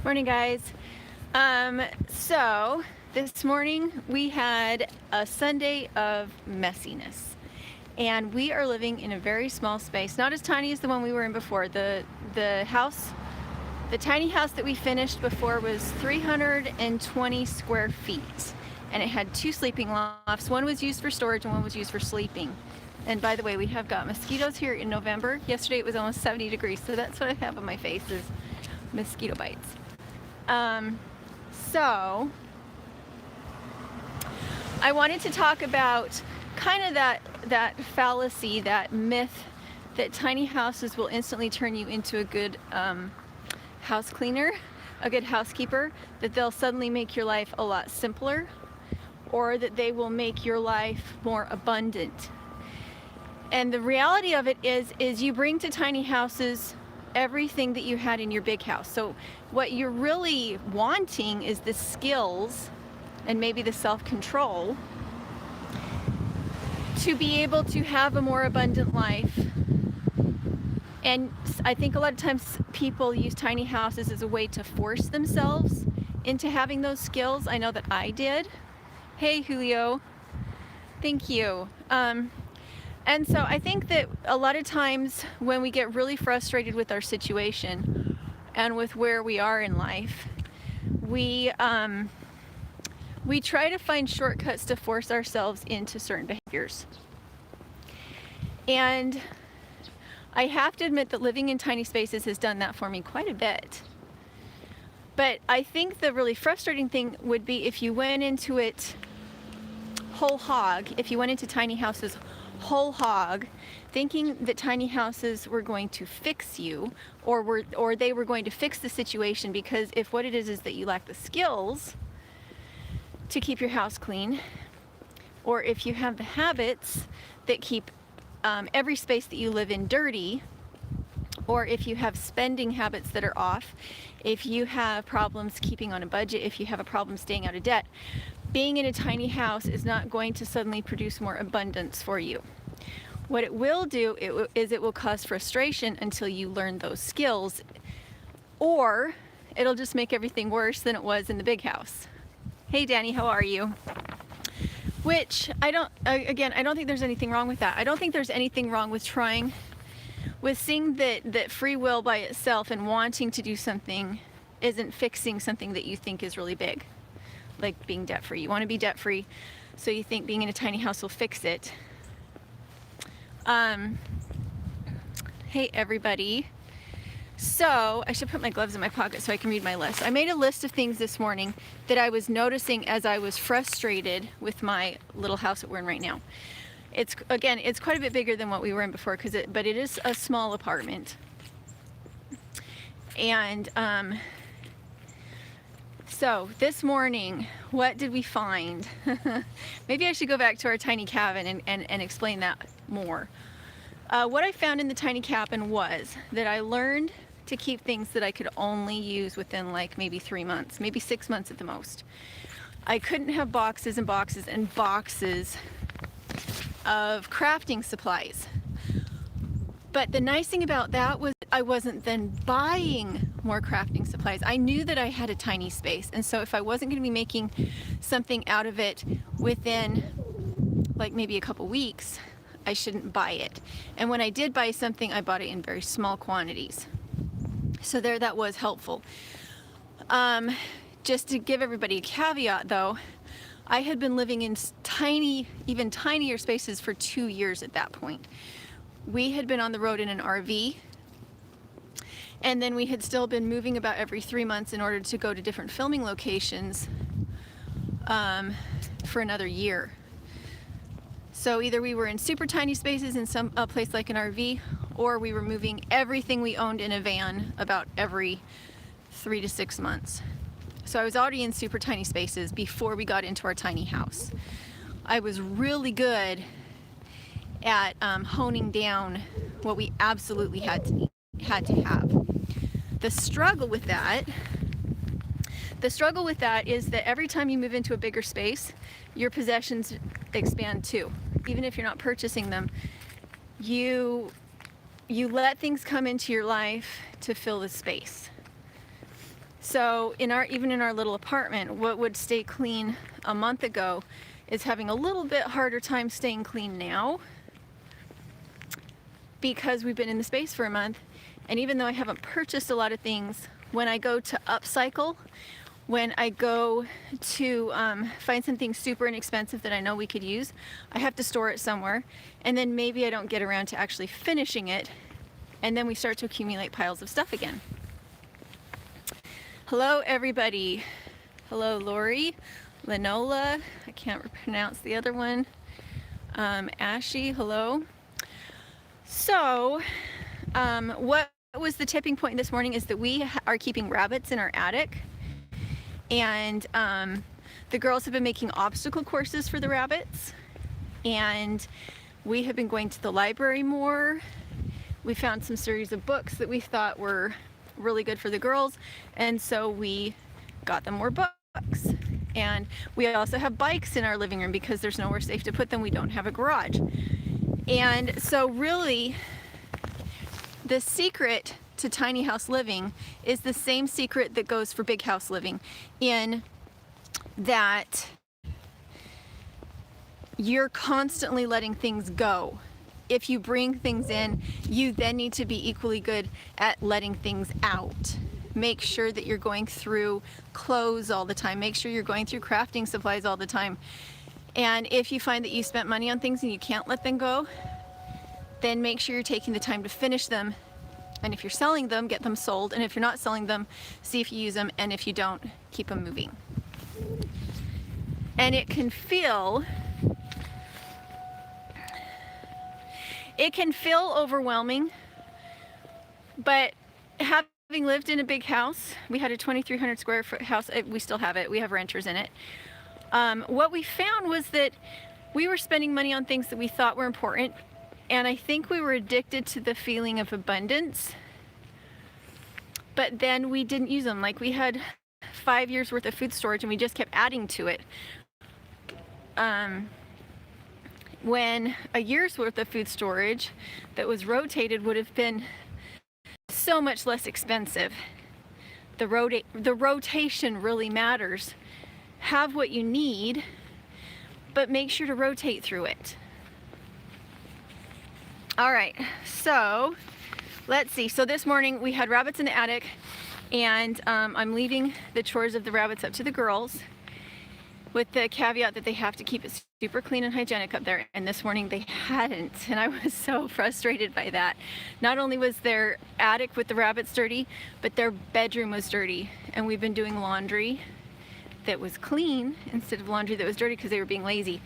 Morning, guys. So this morning we had a Sunday of messiness, and we are living in a very small space, not as tiny as the one we were in before. The tiny house that we finished before was 320 square feet, and it had 2 sleeping lofts. One was used for storage and one was used for sleeping. And by the way, we have got mosquitoes here in November. Yesterday it was almost 70 degrees, so that's what I have on my face is mosquito bites. So I wanted to talk about kind of that fallacy, that myth that tiny houses will instantly turn you into a good house cleaner, a good housekeeper, that they'll suddenly make your life a lot simpler, or that they will make your life more abundant. And the reality of it is you bring to tiny houses everything that you had in your big house. So what you're really wanting is the skills and maybe the self-control to be able to have a more abundant life. And I think a lot of times people use tiny houses as a way to force themselves into having those skills. I know that I did. Hey, Julio. Thank you. And so I think that a lot of times when we get really frustrated with our situation and with where we are in life, we try to find shortcuts to force ourselves into certain behaviors. And I have to admit that living in tiny spaces has done that for me quite a bit. But I think the really frustrating thing would be if you went into it whole hog, if you went into tiny houses whole hog, thinking that tiny houses were going to fix you, or they were going to fix the situation, because if what it is that you lack the skills to keep your house clean, or if you have the habits that keep every space that you live in dirty, or if you have spending habits that are off, if you have problems keeping on a budget, if you have a problem staying out of debt, being in a tiny house is not going to suddenly produce more abundance for you. What it will do is it will cause frustration until you learn those skills, or it'll just make everything worse than it was in the big house. Hey Danny, how are you? Which I don't think there's anything wrong with that. I don't think there's anything wrong with seeing that free will by itself and wanting to do something isn't fixing something that you think is really big. Like being debt-free. You want to be debt-free, so you think being in a tiny house will fix it. Hey everybody. So I should put my gloves in my pocket so I can read my list. I made a list of things this morning that I was noticing as I was frustrated with my little house that we're in right now. It's quite a bit bigger than what we were in before, but it is a small apartment. And so this morning, what did we find? Maybe I should go back to our tiny cabin and explain that more. What I found in the tiny cabin was that I learned to keep things that I could only use within like maybe 3 months, maybe 6 months at the most. I couldn't have boxes and boxes and boxes of crafting supplies. But the nice thing about that was I wasn't then buying more crafting supplies. I knew that I had a tiny space, and so if I wasn't going to be making something out of it within like maybe a couple weeks, I shouldn't buy it. And when I did buy something, I bought it in very small quantities. So that was helpful. Just to give everybody a caveat though, I had been living in tiny, even tinier spaces for 2 years at that point. We had been on the road in an RV, and then we had still been moving about every 3 months in order to go to different filming locations for another year. So either we were in super tiny spaces in a place like an RV, or we were moving everything we owned in a van about every 3 to 6 months. So I was already in super tiny spaces before we got into our tiny house. I was really good at honing down what we absolutely had to have. The struggle with that is that every time you move into a bigger space, your possessions expand too. Even if you're not purchasing them, you let things come into your life to fill the space. So even in our little apartment, what would stay clean a month ago is having a little bit harder time staying clean now because we've been in the space for a month. And even though I haven't purchased a lot of things, when I go to upcycle, when I go to find something super inexpensive that I know we could use, I have to store it somewhere, and then maybe I don't get around to actually finishing it, and then we start to accumulate piles of stuff again. Hello everybody. Hello Lori, Lenola, I can't pronounce the other one, Ashy, hello. So what was the tipping point this morning is that we are keeping rabbits in our attic, and the girls have been making obstacle courses for the rabbits, and we have been going to the library more. We found some series of books that we thought were really good for the girls, and so we got them more books. And we also have bikes in our living room because there's nowhere safe to put them. We don't have a garage. And so really the secret to tiny house living is the same secret that goes for big house living, in that you're constantly letting things go. If you bring things in, you then need to be equally good at letting things out. Make sure that you're going through clothes all the time. Make sure you're going through crafting supplies all the time. And if you find that you spent money on things and you can't let them go, then make sure you're taking the time to finish them. And if you're selling them, get them sold. And if you're not selling them, see if you use them. And if you don't, keep them moving. And it can feel overwhelming, but having lived in a big house, we had a 2,300 square foot house. We still have it. We have renters in it. What we found was that we were spending money on things that we thought were important, and I think we were addicted to the feeling of abundance, but then we didn't use them. Like, we had 5 years worth of food storage and we just kept adding to it. When a year's worth of food storage that was rotated would have been so much less expensive. The rotation really matters. Have what you need, but make sure to rotate through it. All right, so let's see. So this morning we had rabbits in the attic, and I'm leaving the chores of the rabbits up to the girls, with the caveat that they have to keep it super clean and hygienic up there. And this morning they hadn't, and I was so frustrated by that. Not only was their attic with the rabbits dirty, but their bedroom was dirty, and we've been doing laundry that was clean instead of laundry that was dirty because they were being lazy.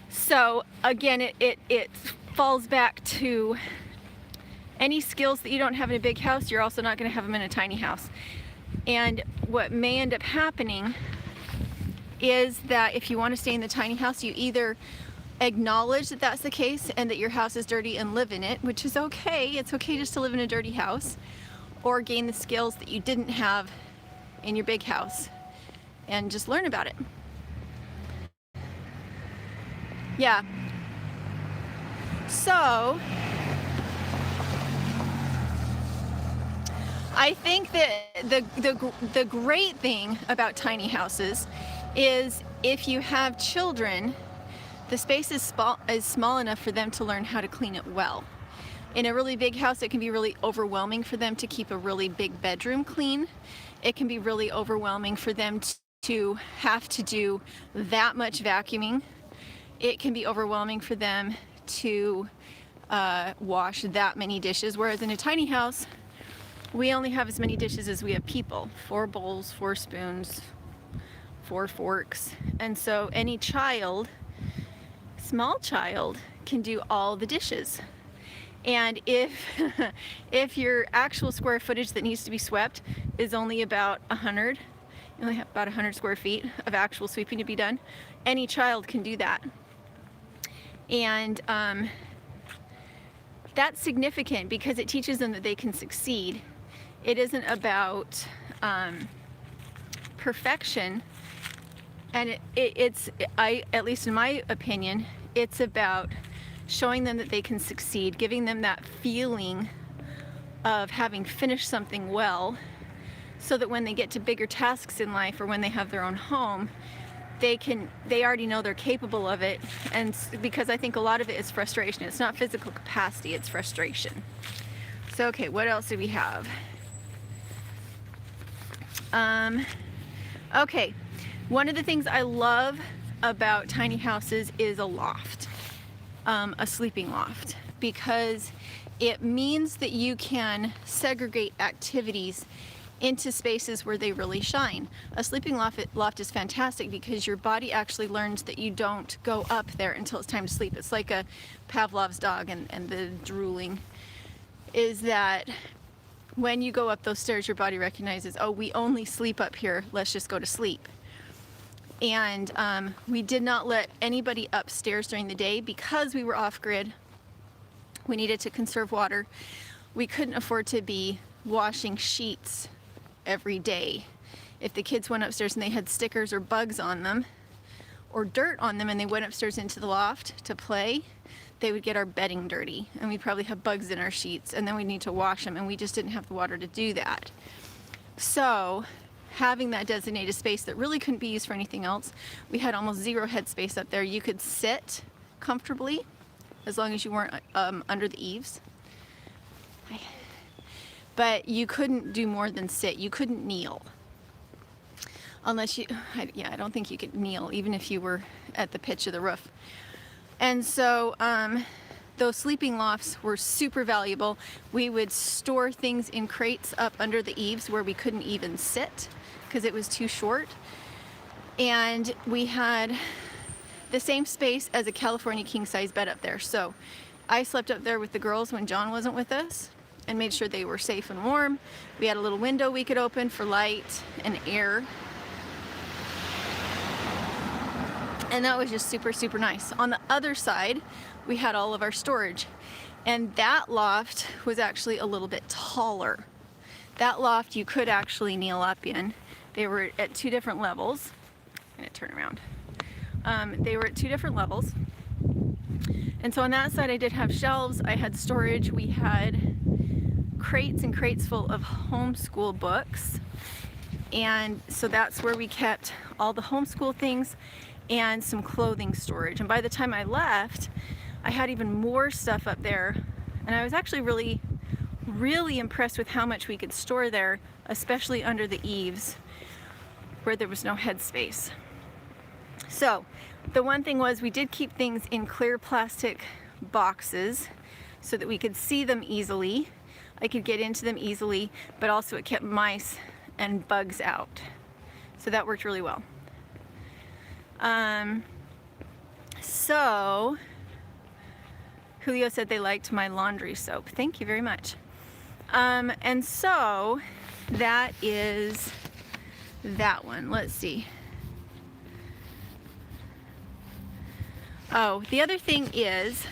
So again, it falls back to any skills that you don't have in a big house, you're also not going to have them in a tiny house. And what may end up happening is that if you want to stay in the tiny house, you either acknowledge that that's the case and that your house is dirty and live in it, which is okay. It's okay just to live in a dirty house, or gain the skills that you didn't have in your big house and just learn about it. Yeah. So I think that the great thing about tiny houses is if you have children, the space is small enough for them to learn how to clean it well. In a really big house, it can be really overwhelming for them to keep a really big bedroom clean. It can be really overwhelming for them to have to do that much vacuuming. It can be overwhelming for them to wash that many dishes, whereas in a tiny house, we only have as many dishes as we have people. 4 bowls, 4 spoons, 4 forks. And so any child, small child, can do all the dishes. And if your actual square footage that needs to be swept is only about 100, you only have about 100 square feet of actual sweeping to be done, any child can do that. And that's significant because it teaches them that they can succeed. It isn't about perfection, and at least in my opinion, it's about showing them that they can succeed, giving them that feeling of having finished something well, so that when they get to bigger tasks in life or when they have their own home, they already know they're capable of it. And because I think a lot of it is frustration. It's not physical capacity, it's frustration. So okay, what else do we have? Okay, one of the things I love about tiny houses is a loft, a sleeping loft, because it means that you can segregate activities into spaces where they really shine. A sleeping loft is fantastic because your body actually learns that you don't go up there until it's time to sleep. It's like a Pavlov's dog and the drooling, is that when you go up those stairs, your body recognizes, oh, we only sleep up here, let's just go to sleep. And we did not let anybody upstairs during the day because we were off-grid. We needed to conserve water. We couldn't afford to be washing sheets every day. If the kids went upstairs and they had stickers or bugs on them or dirt on them and they went upstairs into the loft to play, they would get our bedding dirty and we'd probably have bugs in our sheets and then we'd need to wash them, and we just didn't have the water to do that. So having that designated space that really couldn't be used for anything else, we had almost zero headspace up there. You could sit comfortably as long as you weren't under the eaves. But you couldn't do more than sit. You couldn't kneel. Unless you, yeah, I don't think you could kneel even if you were at the pitch of the roof. And so those sleeping lofts were super valuable. We would store things in crates up under the eaves where we couldn't even sit because it was too short. And we had the same space as a California king-size bed up there. So I slept up there with the girls when John wasn't with us and made sure they were safe and warm. We had a little window we could open for light and air. And that was just super, super nice. On the other side, we had all of our storage. And that loft was actually a little bit taller. That loft you could actually kneel up in. They were at 2 different levels. I'm gonna turn around. They were at 2 different levels. And so on that side I did have shelves, I had storage, we had crates and crates full of homeschool books. And so that's where we kept all the homeschool things and some clothing storage. And by the time I left, I had even more stuff up there. And I was actually really, really impressed with how much we could store there, especially under the eaves where there was no headspace. So the one thing was we did keep things in clear plastic boxes so that we could see them easily. I could get into them easily, but also it kept mice and bugs out. So that worked really well. So Julio said they liked my laundry soap. Thank you very much. And so that is that one. Let's see. Oh, the other thing is,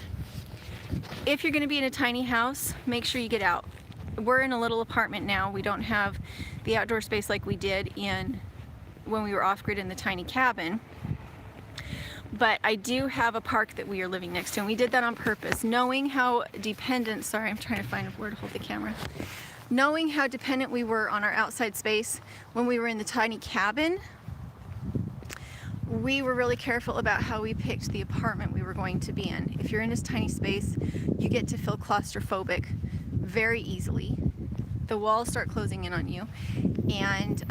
if you're going to be in a tiny house, make sure you get out. We're in a little apartment now. We don't have the outdoor space like we did when we were off-grid in the tiny cabin. But I do have a park that we are living next to, and we did that on purpose, knowing how dependent, sorry, I'm trying to find where to hold the camera. Knowing how dependent we were on our outside space when we were in the tiny cabin, we were really careful about how we picked the apartment we were going to be in. If you're in this tiny space, you get to feel claustrophobic very easily. The walls start closing in on you, and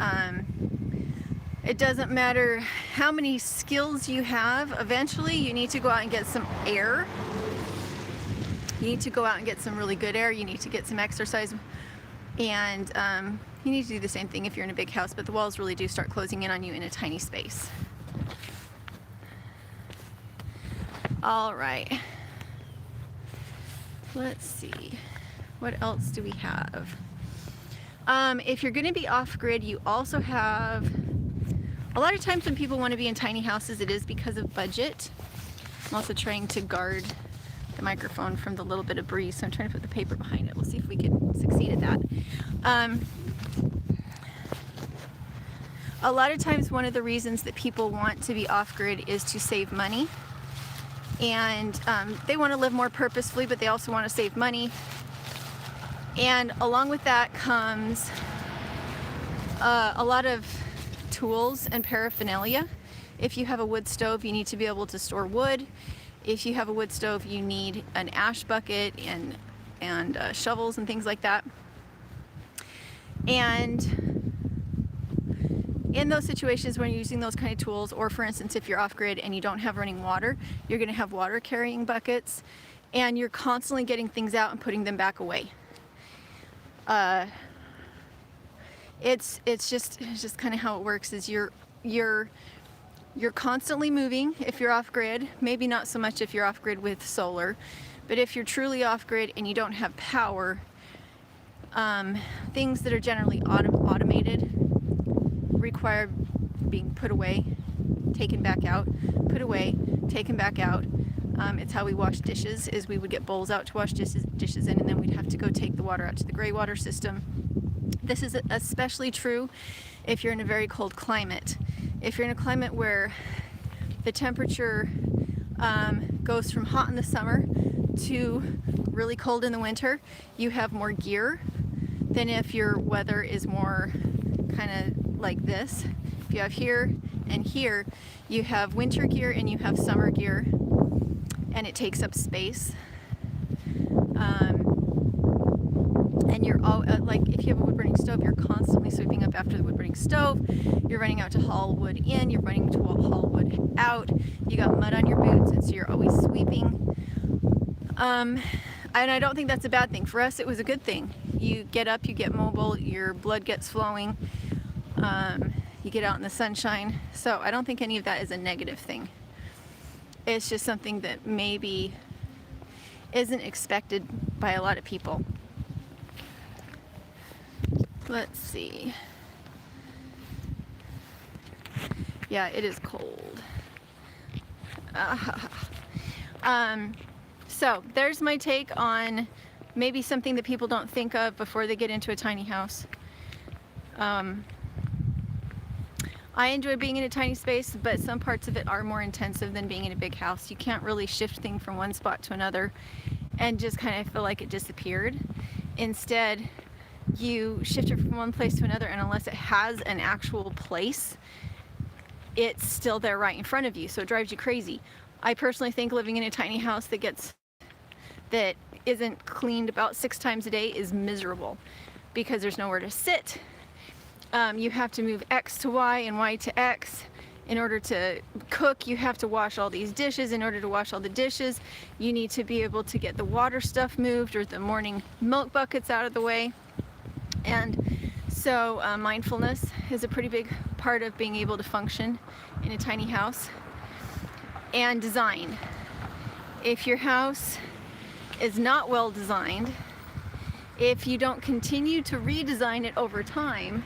it doesn't matter how many skills you have, eventually you need to go out and get some air. You need to go out and get some really good air. You need to get some exercise, and you need to do the same thing if you're in a big house, but the walls really do start closing in on you in a tiny space. All right, let's see, what else do we have? If you're going to be off-grid, you also have, a lot of times when people want to be in tiny houses, it is because of budget. I'm also trying to guard the microphone from the little bit of breeze, so I'm trying to put the paper behind it. We'll see if we can succeed at that. A lot of times one of the reasons that people want to be off-grid is to save money. And they want to live more purposefully, but they also want to save money. And along with that comes a lot of tools and paraphernalia. If you have a wood stove, you need to be able to store wood. If you have a wood stove, you need an ash bucket and shovels and things like that. And in those situations when you're using those kind of tools, or for instance, if you're off-grid and you don't have running water, you're going to have water carrying buckets, and you're constantly getting things out and putting them back away. It's just kind of how it works. Is you're constantly moving if you're off-grid. Maybe not so much if you're off-grid with solar, but if you're truly off-grid and you don't have power, things that are generally automated require being put away, taken back out, put away, taken back out. It's how we wash dishes, is we would get bowls out to wash dishes in, and then we'd have to go take the water out to the gray water system. This is especially true if you're in a very cold climate. If you're in a climate where the temperature goes from hot in the summer to really cold in the winter, you have more gear than if your weather is more kind of like this. If you have here and here, you have winter gear and you have summer gear, and it takes up space. And you're all like, if you have a wood burning stove, you're constantly sweeping up after the wood burning stove. You're running out to haul wood in, you're running to haul wood out. You got mud on your boots, and so you're always sweeping. And I don't think that's a bad thing. For us, it was a good thing. You get up, you get mobile, your blood gets flowing, you get out in the sunshine. So I don't think any of that is a negative thing. It's just something that maybe isn't expected by a lot of people. Let's see. Yeah, it is cold. So there's my take on maybe something that people don't think of before they get into a tiny house. I enjoy being in a tiny space, but some parts of it are more intensive than being in a big house. You can't really shift things from one spot to another and just kind of feel like it disappeared. Instead, you shift it from one place to another, and unless it has an actual place, it's still there right in front of you, so it drives you crazy. I personally think living in a tiny house that isn't cleaned about 6 times a day is miserable, because there's nowhere to sit. You have to move X to Y and Y to X. In order to cook, you have to wash all these dishes. In order to wash all the dishes, you need to be able to get the water stuff moved or the morning milk buckets out of the way. And so mindfulness is a pretty big part of being able to function in a tiny house. And design. If your house is not well designed, if you don't continue to redesign it over time,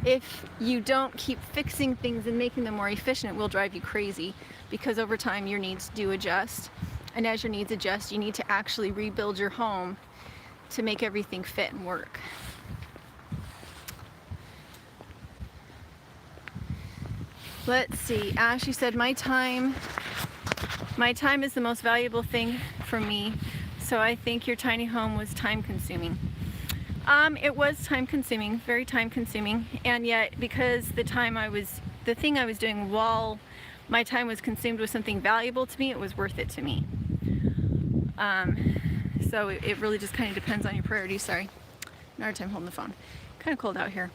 if you don't keep fixing things and making them more efficient, it will drive you crazy, because over time your needs do adjust. And as your needs adjust, you need to actually rebuild your home to make everything fit and work. Let's see, Ashley said, my time is the most valuable thing for me, so I think your tiny home was time consuming. It was time consuming, very time consuming, and yet because the thing I was doing while my time was consumed was something valuable to me, it was worth it to me. So it really just kind of depends on your priorities. Sorry, another time holding the phone. Kind of cold out here.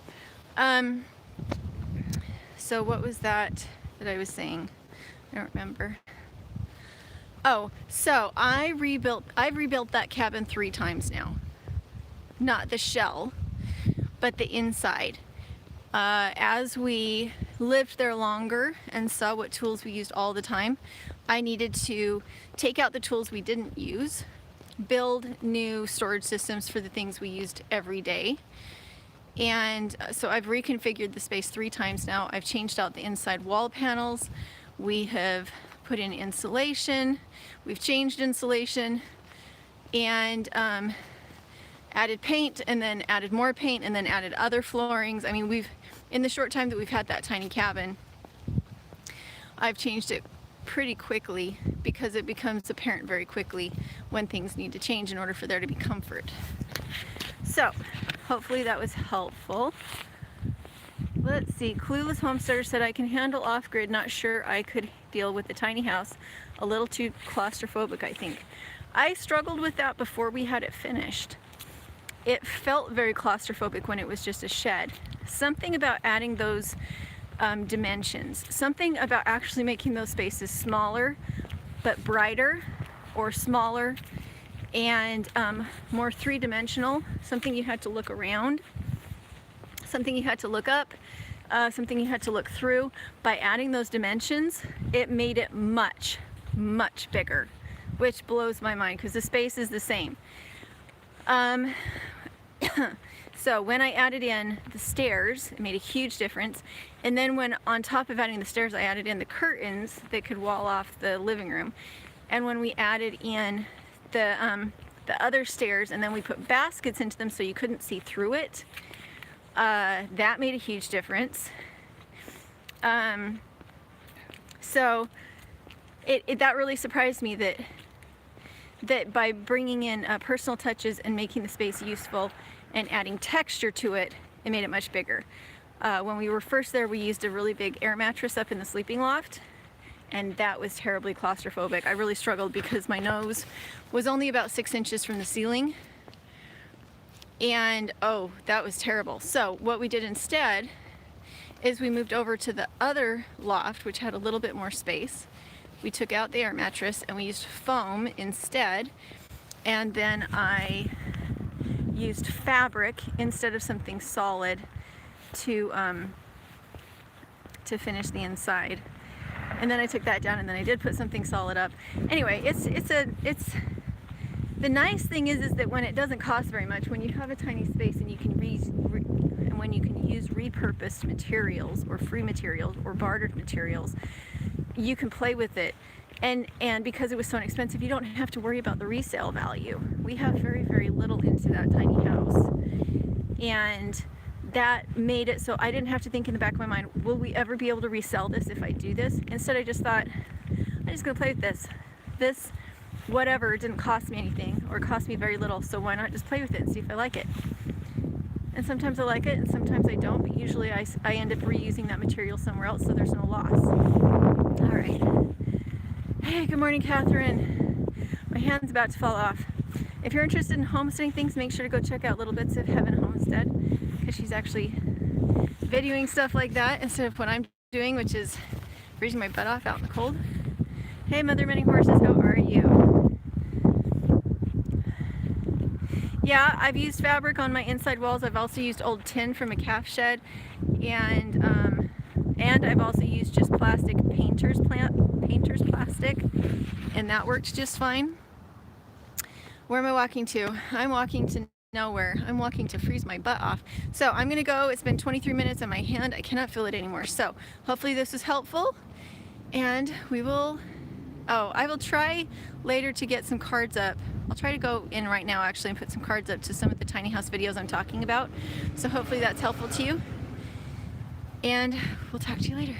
So what was that I was saying? I don't remember. Oh, so I've rebuilt that cabin 3 times now. Not the shell, but the inside. As we lived there longer and saw what tools we used all the time, I needed to take out the tools we didn't use, build new storage systems for the things we used every day. And so I've reconfigured the space 3 times now. I've changed out the inside wall panels. We have put in insulation. We've changed insulation and added paint, and then added more paint, and then added other floorings. I mean, in the short time that we've had that tiny cabin, I've changed it pretty quickly, because it becomes apparent very quickly when things need to change in order for there to be comfort. So hopefully that was helpful. let's see, Clueless Homesteader said, I can handle off-grid, not sure I could deal with the tiny house. A little too claustrophobic, I think. I struggled with that before we had it finished. It felt very claustrophobic when it was just a shed. Something about adding those dimensions, something about actually making those spaces smaller but brighter, or smaller and more three-dimensional, something you had to look around, something you had to look up, something you had to look through. By adding those dimensions, it made it much, much bigger, which blows my mind because the space is the same. So when I added in the stairs, it made a huge difference. And then when on top of adding the stairs, I added in the curtains that could wall off the living room. And when we added in the other stairs, and then we put baskets into them so you couldn't see through it, that made a huge difference. So that really surprised me that by bringing in personal touches and making the space useful and adding texture to it, it made it much bigger. When we were first there, we used a really big air mattress up in the sleeping loft, and that was terribly claustrophobic. I really struggled because my nose was only about 6 inches from the ceiling, and oh, that was terrible. So what we did instead is we moved over to the other loft, which had a little bit more space. We took out the air mattress and we used foam instead, and then I used fabric instead of something solid to finish the inside. And then I took that down, and then I did put something solid up. Anyway, it's the nice thing is that when it doesn't cost very much, when you have a tiny space and you can when you can use repurposed materials or free materials or bartered materials, you can play with it. And because it was so inexpensive, you don't have to worry about the resale value. We have very, very little into that tiny house. And that made it so I didn't have to think in the back of my mind, will we ever be able to resell this if I do this? Instead, I just thought, I'm just gonna play with this. This, whatever, didn't cost me anything, or cost me very little, so why not just play with it and see if I like it? And sometimes I like it, and sometimes I don't, but usually I end up reusing that material somewhere else, so there's no loss. All right. Hey, good morning, Catherine. My hand's about to fall off. If you're interested in homesteading things, make sure to go check out Little Bits of Heaven Homestead, because she's actually videoing stuff like that instead of what I'm doing, which is freezing my butt off out in the cold. Hey, Mother Many Horses, how are you? Yeah, I've used fabric on my inside walls. I've also used old tin from a calf shed, and I've also used just plastic painter's plastic, and that worked just fine. Where am I walking to? I'm walking to nowhere. I'm walking to freeze my butt off. So I'm gonna go. It's been 23 minutes on my hand. I cannot feel it anymore. So hopefully this was helpful, and I will try later to get some cards up. I'll try to go in right now actually and put some cards up to some of the tiny house videos I'm talking about. So hopefully that's helpful to you, and we'll talk to you later.